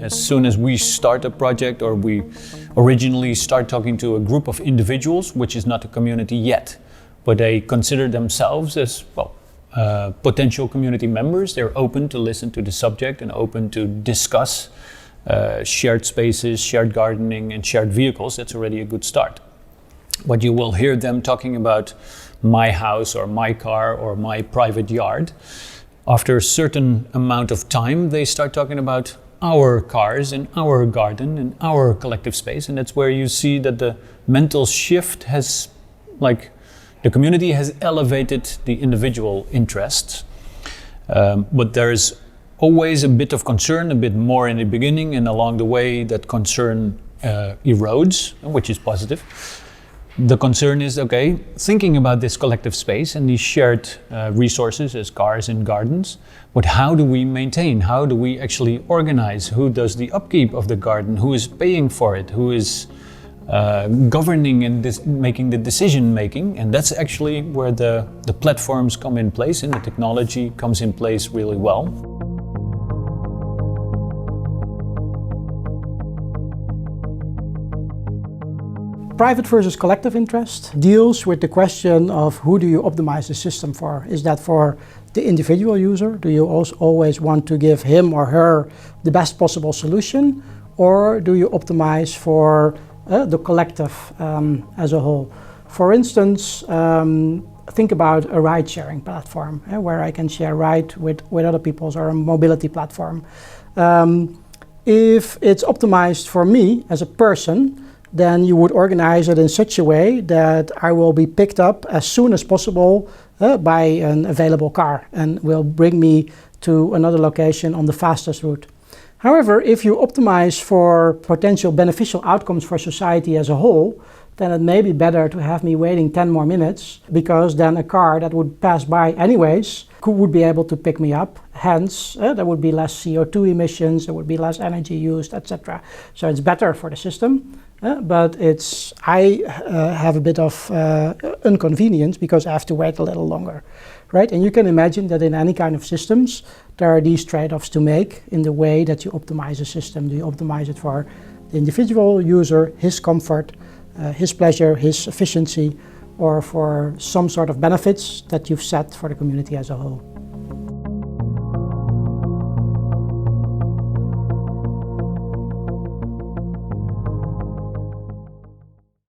As soon as we start a project or we originally start talking to a group of individuals, which is not a community yet, but they consider themselves as, well, potential community members, they're open to listen to the subject and open to discuss shared spaces, shared gardening and shared vehicles. That's already a good start. But you will hear them talking about my house or my car or my private yard. After a certain amount of time, they start talking about our cars and our garden and our collective space. And that's where you see that the mental shift has, like, the community has elevated the individual interests. But there is always a bit of concern, a bit more in the beginning, and along the way that concern erodes, which is positive. The concern is, okay, thinking about this collective space and these shared resources as cars and gardens, but how do we maintain? How do we actually organize? Who does the upkeep of the garden? Who is paying for it? Who is governing and making the decision making? And that's actually where the platforms come in place and the technology comes in place really well. Private versus collective interest deals with the question of who do you optimize the system for? Is that for the individual user? Do you also always want to give him or her the best possible solution? Or do you optimize for the collective as a whole? For instance, think about a ride-sharing platform where I can share ride with other people, or a mobility platform. If it's optimized for me as a person, then you would organize it in such a way that I will be picked up as soon as possible by an available car and will bring me to another location on the fastest route. However, if you optimize for potential beneficial outcomes for society as a whole, then it may be better to have me waiting 10 more minutes, because then a car that would pass by anyways would be able to pick me up. Hence, there would be less CO2 emissions, there would be less energy used, etc. So it's better for the system, but I have a bit of inconvenience because I have to wait a little longer, right? And you can imagine that in any kind of systems, there are these trade-offs to make in the way that you optimize a system. Do you optimize it for the individual user, his comfort, his pleasure, his efficiency, or for some sort of benefits that you've set for the community as a whole?